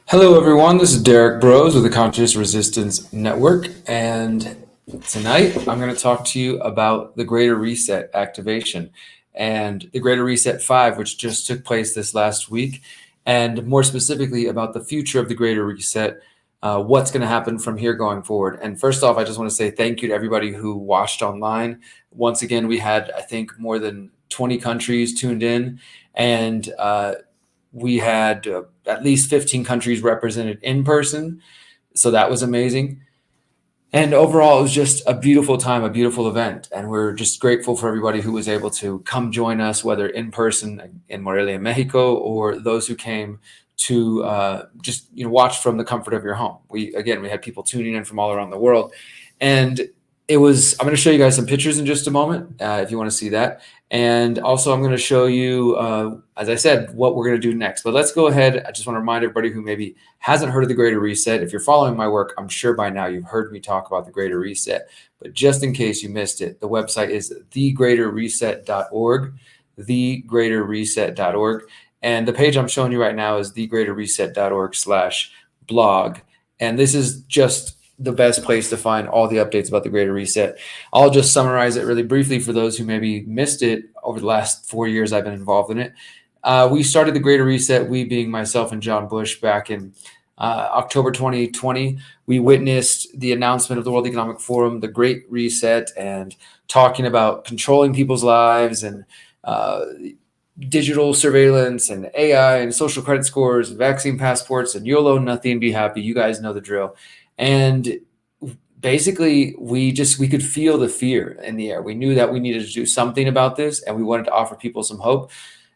Hello, everyone. This is Derrick Broze with the Conscious Resistance Network. And tonight I'm going to talk to you about the Greater Reset activation and the Greater Reset 5, which just took place this last week. And more specifically about the future of the Greater Reset, what's going to happen from here going forward. And first off, I just want to say thank you to everybody who watched online. Once again, we had, I think, more than 20 countries tuned in. And we had at least 15 countries represented in person. So that was amazing. And overall, it was just a beautiful time, a beautiful event. And we're just grateful for everybody who was able to come join us, whether in person in Morelia, Mexico, or those who came to just watch from the comfort of your home. We had people tuning in from all around the world. And I'm going to show you guys some pictures in just a moment, if you want to see that. And also I'm going to show you, as I said, what we're going to do next. But let's go ahead. I just want to remind everybody who maybe hasn't heard of the Greater Reset. If you're following my work, I'm sure by now you've heard me talk about the Greater Reset. But just in case you missed it, the website is thegreaterreset.org, thegreaterreset.org. And the page I'm showing you right now is thegreaterreset.org/blog. And this is just the best place to find all the updates about the Greater Reset. I'll just summarize it really briefly for those who maybe missed it. Over the last 4 years I've been involved in it. We started the Greater Reset, we being myself and John Bush, back in October 2020. We witnessed the announcement of the World Economic Forum, the Great Reset, and talking about controlling people's lives and digital surveillance and AI and social credit scores and vaccine passports and YOLO, nothing, be happy. You guys know the drill. And basically, we could feel the fear in the air. We knew that we needed to do something about this, and we wanted to offer people some hope.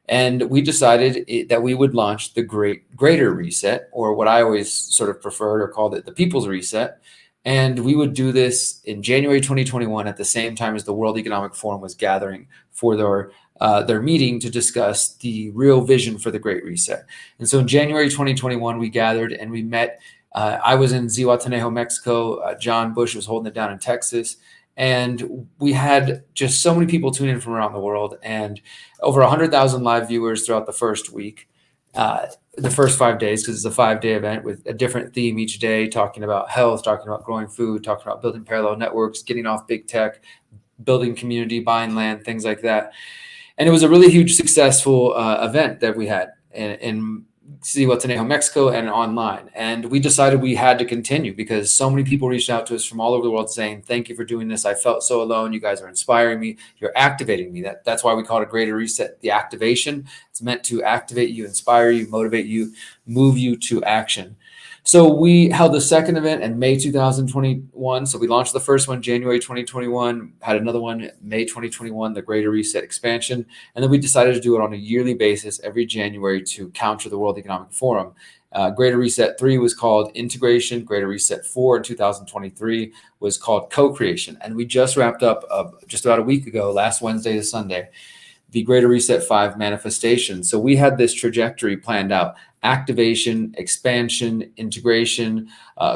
And we decided that we would launch the Greater Reset, or what I always sort of preferred or called it, the People's Reset. And we would do this in January 2021 at the same time as the World Economic Forum was gathering for their meeting to discuss the real vision for the Great Reset. And so in January 2021, we gathered and we met. I was in Zihuatanejo, Mexico. John Bush was holding it down in Texas. And we had just so many people tune in from around the world, and over 100,000 live viewers throughout the first week, the first 5 days, because it's a 5-day event with a different theme each day, talking about health, talking about growing food, talking about building parallel networks, getting off big tech, building community, buying land, things like that. And it was a really huge, successful event that we had in Zihuatanejo, Mexico, and online. And we decided we had to continue because so many people reached out to us from all over the world saying, thank you for doing this. I felt so alone. You guys are inspiring me. You're activating me. That's why we call it a Greater Reset, the activation. It's meant to activate you, inspire you, motivate you, move you to action. So we held the second event in May 2021. So we launched the first one January 2021, had another one May 2021, the Greater Reset expansion. And then we decided to do it on a yearly basis every January to counter the World Economic Forum. Greater Reset 3 was called Integration. Greater Reset 4 in 2023 was called Co-Creation. And we just wrapped up just about a week ago, last Wednesday to Sunday, the Greater Reset 5 manifestation. So we had this trajectory planned out: activation, expansion, integration,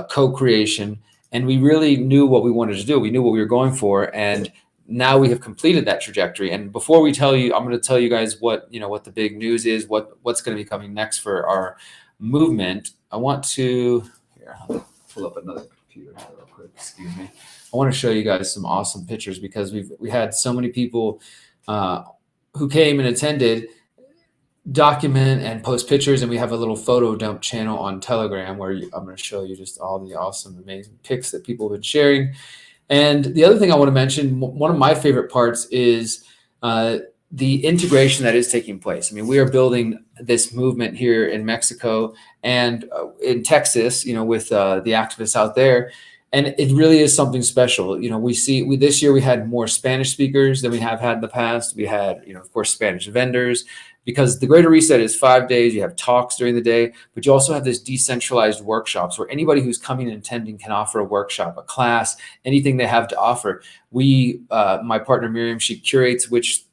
co-creation. And we really knew what we wanted to do. We knew what we were going for. And now we have completed that trajectory. And before we tell you, I'm going to tell you guys what the big news is, what's going to be coming next for our movement. I'll pull up another computer real quick. Excuse me. I want to show you guys some awesome pictures because we had so many people who came and attended document and post pictures, and we have a little photo dump channel on Telegram where I'm going to show you just all the awesome, amazing pics that people have been sharing. And the other thing I want to mention, one of my favorite parts is the integration that is taking place. I mean, we are building this movement here in Mexico and in Texas, with the activists out there. And it really is something special. This year we had more Spanish speakers than we have had in the past. We had, of course, Spanish vendors, because the Greater Reset is 5 days. You have talks during the day, but you also have this decentralized workshops where anybody who's coming and attending can offer a workshop, a class, anything they have to offer. My partner Miriam, she curates which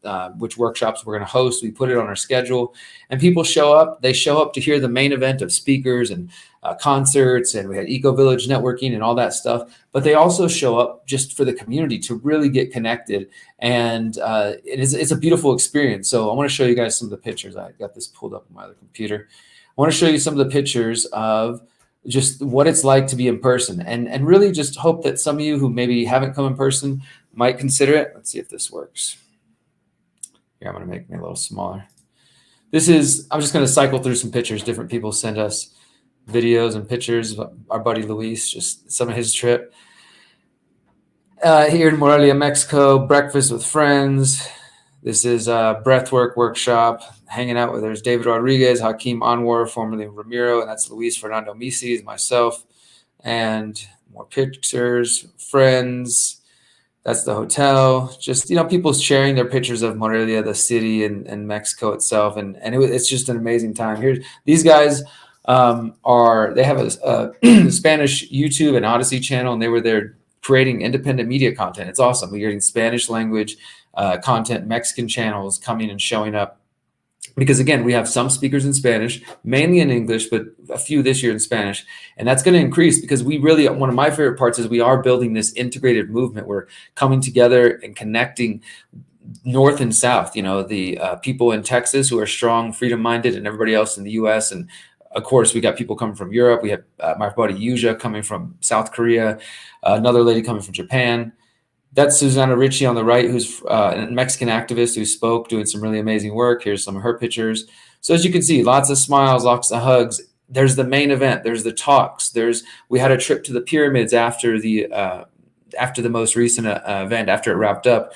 workshops we're going to host. We put it on our schedule, and people show up. They show up to hear the main event of speakers and concerts, and we had Eco Village networking and all that stuff. But they also show up just for the community to really get connected, and it's a beautiful experience. So I want to show you guys some of the pictures. I got this pulled up on my other computer. I want to show you some of the pictures of just what it's like to be in person, and really just hope that some of you who maybe haven't come in person might consider it. Let's see if this works. Here, I'm going to make me a little smaller. I'm just going to cycle through some pictures. Different people send us videos and pictures of our buddy Luis, just some of his trip. Here in Morelia, Mexico, breakfast with friends. This is a breathwork workshop, hanging out with, there's David Rodriguez, Hakeem Anwar, formerly Ramiro, and that's Luis Fernando Mises, myself, and more pictures, friends. That's the hotel. Just, people sharing their pictures of Morelia, the city, and Mexico itself. And it's just an amazing time. These guys they have a Spanish YouTube and Odyssey channel, and they were there creating independent media content. It's awesome. We're getting Spanish language content, Mexican channels coming and showing up. Because again, we have some speakers in Spanish, mainly in English, but a few this year in Spanish. And that's going to increase because one of my favorite parts is we are building this integrated movement. We're coming together and connecting North and South, the people in Texas who are strong, freedom-minded, and everybody else in the US. And of course, we got people coming from Europe. We have my buddy Yuja coming from South Korea, another lady coming from Japan. That's Susanna Ricci on the right, who's a Mexican activist who spoke, doing some really amazing work. Here's some of her pictures. So as you can see, lots of smiles, lots of hugs. There's the main event. There's the talks. We had a trip to the pyramids after the most recent event, after it wrapped up.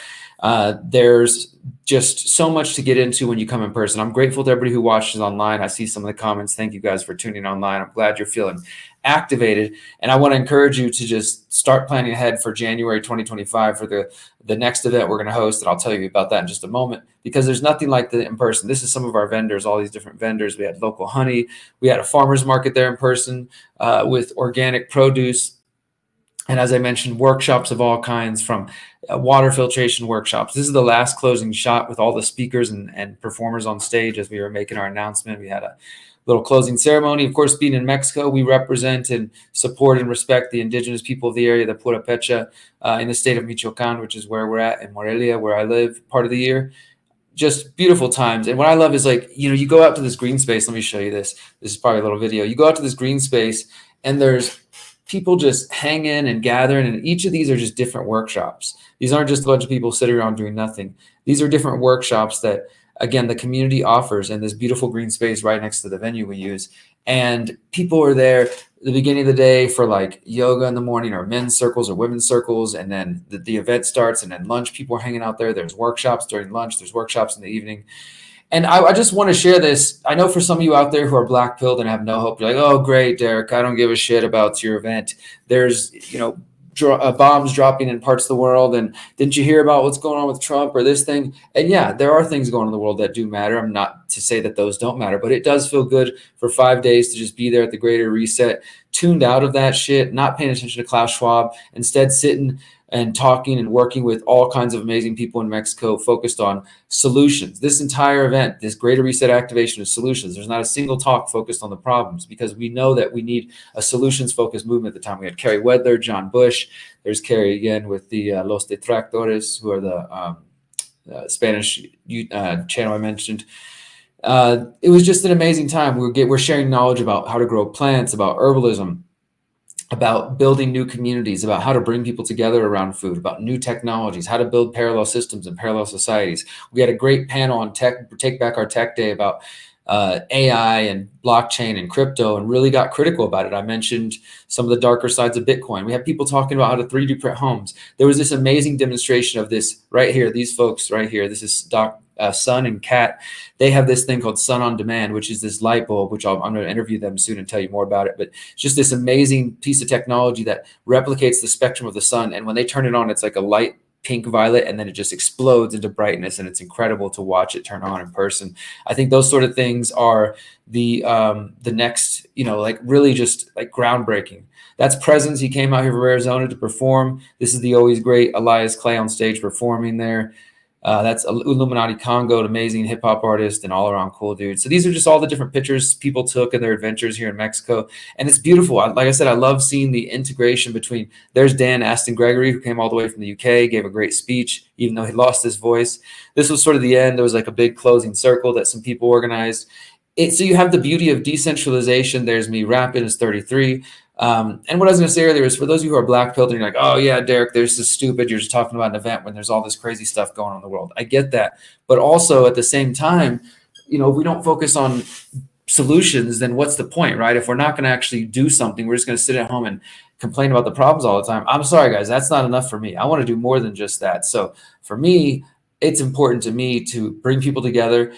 There's just so much to get into when you come in person. I'm grateful to everybody who watches online. I see some of the comments. Thank you guys for tuning online. I'm glad you're feeling activated. And I want to encourage you to just start planning ahead for January 2025 for the next event we're going to host. And I'll tell you about that in just a moment, because there's nothing like the in person. This is some of our vendors, all these different vendors. We had local honey. We had a farmer's market there in person with organic produce. And as I mentioned, workshops of all kinds, from water filtration workshops. This is the last closing shot with all the speakers and performers on stage as we were making our announcement. We had a little closing ceremony. Of course, being in Mexico, we represent and support and respect the indigenous people of the area, the Purépecha, in the state of Michoacán, which is where we're at, in Morelia, where I live part of the year. Just beautiful times. And what I love is, you go out to this green space. Let me show you this. This is probably a little video. You go out to this green space, and there's people just hanging and gathering, and each of these are just different workshops. These aren't just a bunch of people sitting around doing nothing. These are different workshops that, again, the community offers in this beautiful green space right next to the venue we use. And people are there at the beginning of the day for yoga in the morning, or men's circles or women's circles. And then the event starts, and then lunch, people are hanging out there. There's workshops during lunch. There's workshops in the evening. And I just want to share this. I know for some of you out there who are black-pilled and have no hope, you're like, oh, great, Derrick, I don't give a shit about your event. There's, bombs dropping in parts of the world. And didn't you hear about what's going on with Trump or this thing? And yeah, there are things going on in the world that do matter. I'm not to say that those don't matter, but it does feel good for 5 days to just be there at the Greater Reset, tuned out of that shit, not paying attention to Klaus Schwab, instead sitting and talking and working with all kinds of amazing people in Mexico focused on solutions. This entire event, this Greater Reset activation, is solutions. There's not a single talk focused on the problems, because we know that we need a solutions-focused movement at the time. We had Kerry Wedler, John Bush. There's Kerry again with the Los Detractores, who are the Spanish channel I mentioned. It was just an amazing time. We're sharing knowledge about how to grow plants, about herbalism, about building new communities, about how to bring people together around food, about new technologies, how to build parallel systems and parallel societies. We had a great panel on Take Back Our Tech Day about AI and blockchain and crypto, and really got critical about it. I mentioned some of the darker sides of Bitcoin. We had people talking about how to 3D print homes. There was this amazing demonstration of this right here. These folks right here, this is Sun and Kat. They have this thing called Sun on Demand, which is this light bulb, which I'm going to interview them soon and tell you more about it. But it's just this amazing piece of technology that replicates the spectrum of the sun. And when they turn it on, it's like a light pink violet, and then it just explodes into brightness, and it's incredible to watch it turn on in person. I think those sort of things are the next, really just groundbreaking. That's Presence. He came out here from Arizona to perform. This is the always great Elias Clay on stage performing there. That's Illuminati Congo, an amazing hip hop artist and all around cool dude. So these are just all the different pictures people took in their adventures here in Mexico. And it's beautiful. Like I said, I love seeing the integration between, there's Dan Aston Gregory, who came all the way from the UK, gave a great speech, even though he lost his voice. This was sort of the end. There was like a big closing circle that some people organized. So you have the beauty of decentralization. There's me rapping as 33. And what I was going to say earlier is, for those of you who are black pilled and you're like, oh yeah, Derrick, this is stupid. You're just talking about an event when there's all this crazy stuff going on in the world. I get that. But also at the same time, if we don't focus on solutions, then what's the point, right? If we're not going to actually do something, we're just going to sit at home and complain about the problems all the time. I'm sorry, guys, that's not enough for me. I want to do more than just that. So for me, it's important to me to bring people together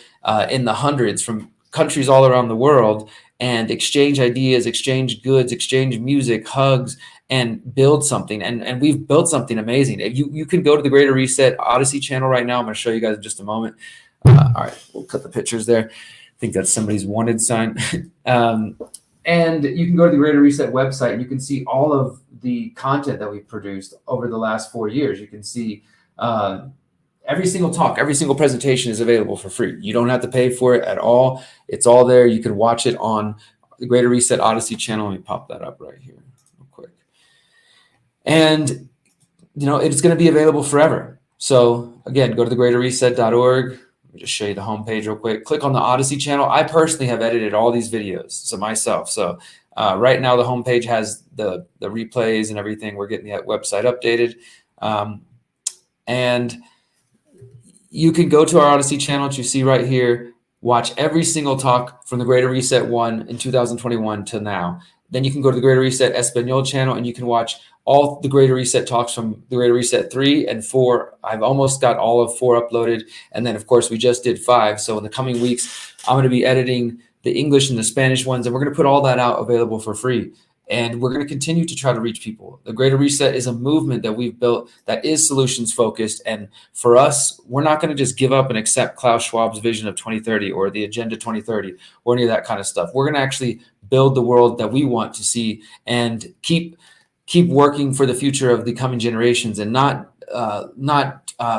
in the hundreds from countries all around the world and exchange ideas, exchange goods, exchange music, hugs, and build something. And we've built something amazing. If you can go to the Greater Reset Odyssey channel right now. I'm going to show you guys in just a moment. All right, we'll cut the pictures there. I think that's somebody's wanted sign. And you can go to the Greater Reset website and you can see all of the content that we've produced over the last 4 years. You can see every single talk, every single presentation is available for free. You don't have to pay for it at all. It's all there. You can watch it on the Greater Reset Odyssey channel. Let me pop that up right here real quick. And, it's going to be available forever. So again, go to thegreaterreset.org. Let me just show you the homepage real quick. Click on the Odyssey channel. I personally have edited all these videos myself. So right now the homepage has the replays and everything. We're getting that website updated. And you can go to our Odyssey channel that you see right here, watch every single talk from the Greater Reset 1 in 2021 to now. Then you can go to the Greater Reset Espanol channel and you can watch all the Greater Reset talks from the Greater Reset 3 and 4. I've almost got all of 4 uploaded. And then, of course, we just did 5. So in the coming weeks, I'm going to be editing the English and the Spanish ones, and we're going to put all that out available for free. And we're going to continue to try to reach people. The Greater Reset is a movement that we've built that is solutions focused. And for us, we're not going to just give up and accept Klaus Schwab's vision of 2030 or the Agenda 2030 or any of that kind of stuff. We're going to actually build the world that we want to see and keep working for the future of the coming generations, and not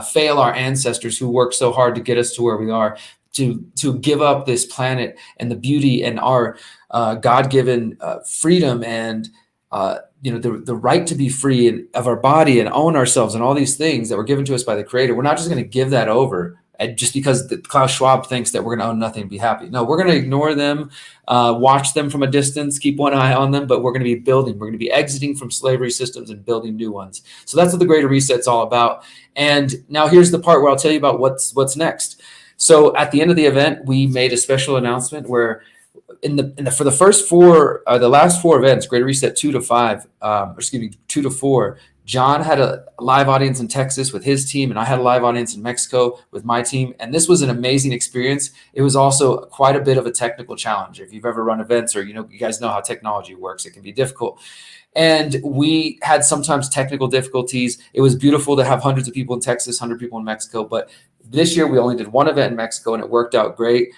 fail our ancestors who worked so hard to get us to where we are, to give up this planet and the beauty and our God-given freedom and the right to be free of our body and own ourselves and all these things that were given to us by the Creator. We're not just going to give that over just because Klaus Schwab thinks that we're going to own nothing and be happy. No, we're going to ignore them, watch them from a distance, keep one eye on them, but we're going to be building. We're going to be exiting from slavery systems and building new ones. So that's what the Greater Reset's all about. And now here's the part where I'll tell you about what's next. So at the end of the event, we made a special announcement where for the first 4, the last 4 events, Greater Reset 2 to 5, 2 to 4, John had a live audience in Texas with his team, and I had a live audience in Mexico with my team. And this was an amazing experience. It was also quite a bit of a technical challenge. If you've ever run events or, you guys know how technology works, it can be difficult. And we had sometimes technical difficulties. It was beautiful to have hundreds of people in Texas, 100 people in Mexico. But this year we only did 1 event in Mexico, and it worked out great.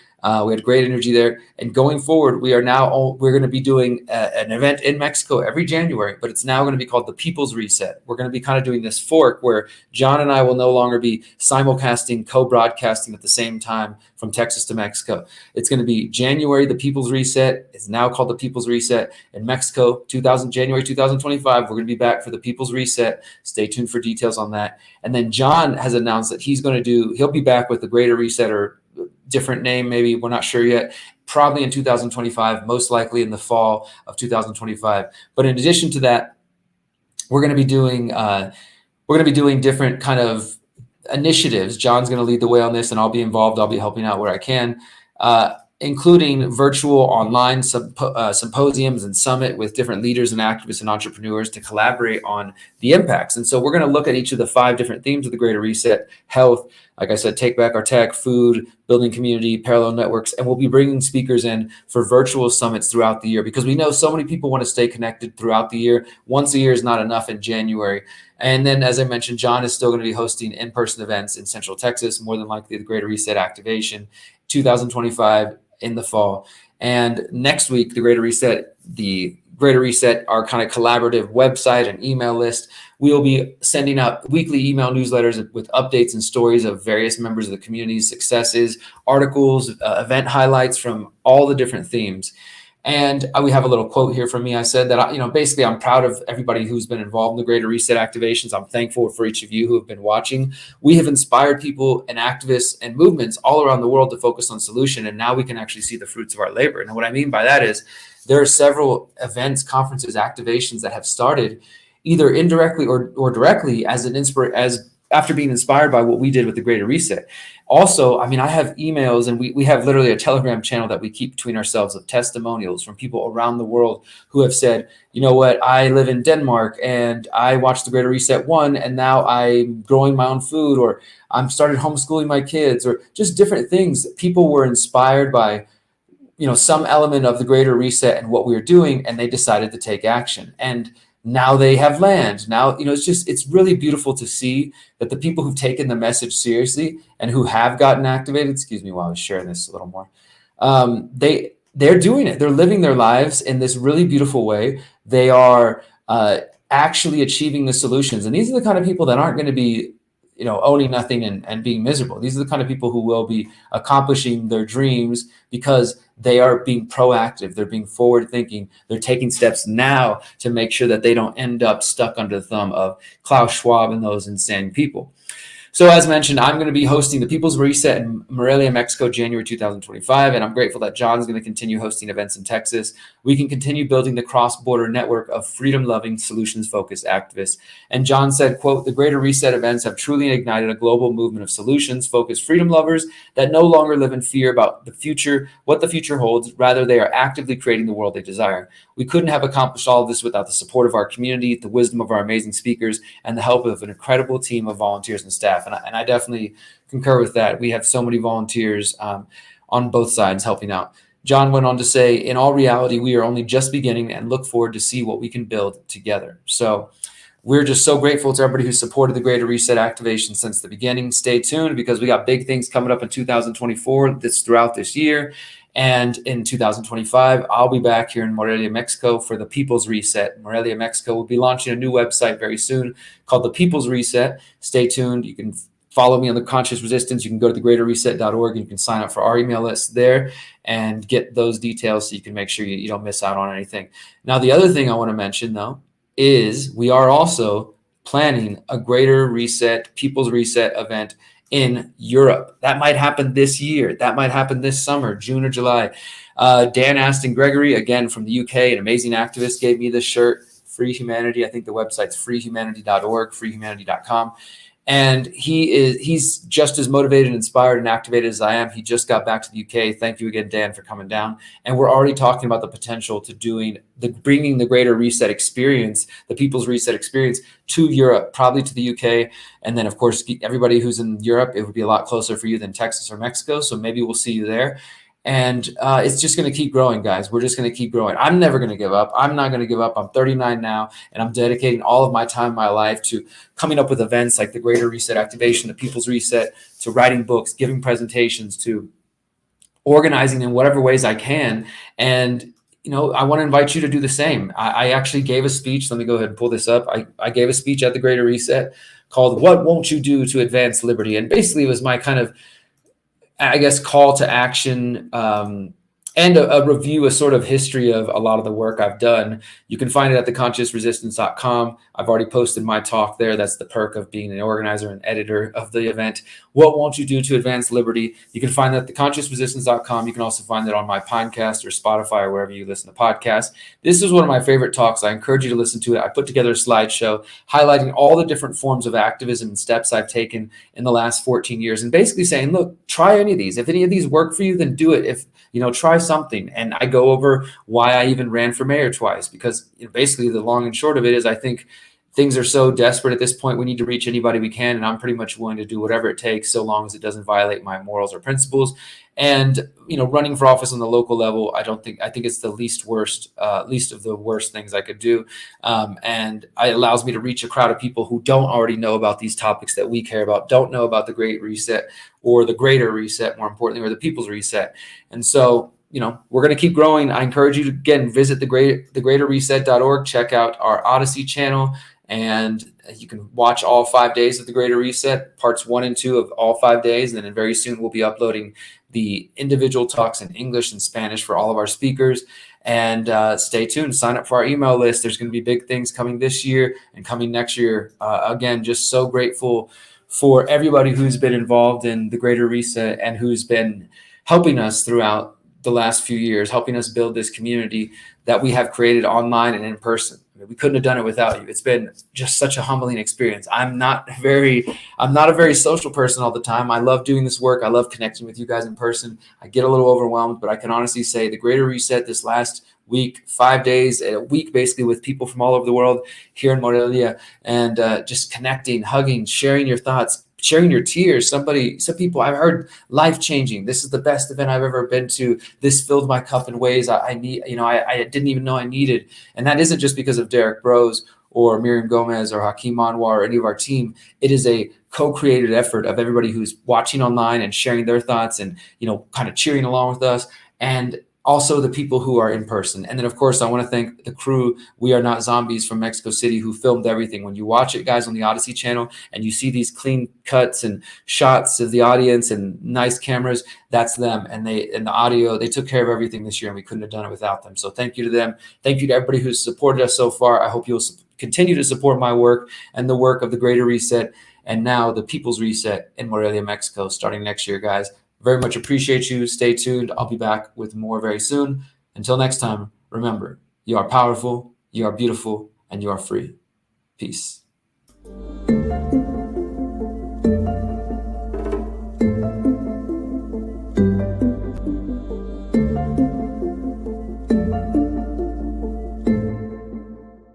We had great energy there. And going forward, we're going to be doing an event in Mexico every January, but it's now going to be called the People's Reset. We're going to be kind of doing this fork where John and I will no longer be simulcasting, co-broadcasting at the same time from Texas to Mexico. It's going to be January, the People's Reset. It's now called the People's Reset. In Mexico, January 2025, we're going to be back for the People's Reset. Stay tuned for details on that. And then John has announced that he'll be back with the Greater Reset, or different name, maybe, we're not sure yet, probably in 2025, most likely in the fall of 2025. But in addition to that, we're going to be doing different kind of initiatives. John's going to lead the way on this, and I'll be involved. I'll be helping out where I can, including virtual online symposiums and summit with different leaders and activists and entrepreneurs to collaborate on the impacts. And so we're going to look at each of the 5 different themes of the Greater Reset: health, like I said, take back our tech, food, building community, parallel networks. And we'll be bringing speakers in for virtual summits throughout the year, because we know so many people want to stay connected throughout the year. Once a year is not enough in January. And then, as I mentioned, John is still going to be hosting in-person events in Central Texas, more than likely the Greater Reset Activation 2025 in the fall. And next week, the Greater Reset, the Greater Reset, our kind of collaborative website and email list. We'll be sending out weekly email newsletters with updates and stories of various members of the community's successes, articles, event highlights from all the different themes. And we have a little quote here from me. I said that, basically I'm proud of everybody who's been involved in the Greater Reset activations. I'm thankful for each of you who have been watching. We have inspired people and activists and movements all around the world to focus on solution. And now we can actually see the fruits of our labor. And what I mean by that is there are several events, conferences, activations that have started either indirectly or directly as after being inspired by what we did with the Greater Reset. Also, I have emails, and we have literally a Telegram channel that we keep between ourselves of testimonials from people around the world who have said, you know what, I live in Denmark and I watched the Greater Reset 1 and now I'm growing my own food, or I'm started homeschooling my kids, or just different things. People were inspired by some element of the Greater Reset and what we were doing, and they decided to take action. And now they have land. Now, it's really beautiful to see that the people who've taken the message seriously and who have gotten activated, excuse me while I was sharing this a little more, they're doing it. They're living their lives in this really beautiful way. They are actually achieving the solutions. And these are the kind of people that aren't going to be owning nothing and being miserable. These are the kind of people who will be accomplishing their dreams because they are being proactive. They're being forward thinking. They're taking steps now to make sure that they don't end up stuck under the thumb of Klaus Schwab and those insane people. So as mentioned, I'm going to be hosting the People's Reset in Morelia, Mexico, January 2025, and I'm grateful that John's going to continue hosting events in Texas. We can continue building the cross-border network of freedom-loving, solutions-focused activists. And John said, quote, the Greater Reset events have truly ignited a global movement of solutions-focused freedom lovers that no longer live in fear about the future, what the future holds. Rather, they are actively creating the world they desire. We couldn't have accomplished all of this without the support of our community, the wisdom of our amazing speakers, and the help of an incredible team of volunteers and staff. And I definitely concur with that. We have so many volunteers on both sides helping out. John went on to say, in all reality, we are only just beginning and look forward to see what we can build together. So we're just so grateful to everybody who supported the Greater Reset activation since the beginning. Stay tuned because we got big things coming up in 2024, throughout this year. And in 2025, I'll be back here in Morelia, Mexico for the People's Reset. Morelia, Mexico will be launching a new website very soon called the People's Reset. Stay tuned. You can follow me on the Conscious Resistance. You can go to thegreaterreset.org and you can sign up for our email list there and get those details so you can make sure you don't miss out on anything. Now, the other thing I want to mention, though, is we are also planning a Greater Reset, People's Reset event in Europe. That might happen this year. That might happen this summer, June or July. Dan Aston Gregory, again from the UK, an amazing activist, gave me this shirt, Free Humanity. I think the website's freehumanity.org, freehumanity.com. And he's just as motivated and inspired and activated as I am. He just got back to the UK. Thank you again, Dan, for coming down. And we're already talking about the potential to bringing the Greater Reset experience, the People's Reset experience, to Europe, probably to the UK. And then, of course, everybody who's in Europe, it would be a lot closer for you than Texas or Mexico. So maybe we'll see you there. And it's just going to keep growing, guys. We're just going to keep growing. I'm never going to give up. I'm not going to give up. I'm 39 now, and I'm dedicating all of my time, my life to coming up with events like the Greater Reset activation, the People's Reset, to writing books, giving presentations, to organizing in whatever ways I can. And, I want to invite you to do the same. I actually gave a speech. Let me go ahead and pull this up. I gave a speech at the Greater Reset called "What Won't You Do to Advance Liberty?" And basically it was my kind of, call to action and a review, a sort of history of a lot of the work I've done. You can find it at theconsciousresistance.com. I've already posted my talk there. That's the perk of being an organizer and editor of the event. What won't you do to advance liberty? You can find that at theconsciousresistance.com. You can also find it on my podcast or Spotify or wherever you listen to podcasts. This is one of my favorite talks. I encourage you to listen to it. I put together a slideshow highlighting all the different forms of activism and steps I've taken in the last 14 years and basically saying, look, try any of these. If any of these work for you, then do it. If try something. And I go over why I even ran for mayor twice, because basically the long and short of it is I think things are so desperate at this point. We need to reach anybody we can. And I'm pretty much willing to do whatever it takes, so long as it doesn't violate my morals or principles. And, running for office on the local level, I think it's the least of the worst things I could do. And it allows me to reach a crowd of people who don't already know about these topics that we care about, don't know about the Great Reset or the Greater Reset, more importantly, or the People's Reset. And so we're going to keep growing. I encourage you to, again, visit thegreaterreset.org, check out our Odyssey channel, and you can watch all 5 days of the Greater Reset, parts 1 and 2 of all 5 days. And then very soon we'll be uploading the individual talks in English and Spanish for all of our speakers. And stay tuned, sign up for our email list. There's going to be big things coming this year and coming next year. Again, just so grateful for everybody who's been involved in the Greater Reset and who's been helping us throughout the last few years, helping us build this community that we have created online and in person. We couldn't have done it without you. It's been just such a humbling experience. I'm not a very social person all the time. I love doing this work. I love connecting with you guys in person. I get a little overwhelmed, but I can honestly say the Greater Reset this last week, 5 days, a week basically, with people from all over the world here in Morelia, and just connecting, hugging, sharing your thoughts, sharing your tears. Some people I've heard life-changing. This is the best event I've ever been to. This filled my cup in ways I didn't even know I needed. And that isn't just because of Derrick Broze or Miriam Gomez or Hakeem Anwar or any of our team. It is a co-created effort of everybody who's watching online and sharing their thoughts and, kind of cheering along with us. And also the people who are in person. And then, of course, I want to thank the crew, We Are Not Zombies from Mexico City, who filmed everything. When you watch it, guys, on the Odyssey channel, and you see these clean cuts and shots of the audience and nice cameras, that's them. And the audio, they took care of everything this year, and we couldn't have done it without them. So thank you to them. Thank you to everybody who's supported us so far. I hope you'll continue to support my work and the work of the Greater Reset, and now the People's Reset in Morelia, Mexico, starting next year, guys. Very much appreciate you. Stay tuned. I'll be back with more very soon. Until next time, remember, you are powerful, you are beautiful, and you are free. Peace.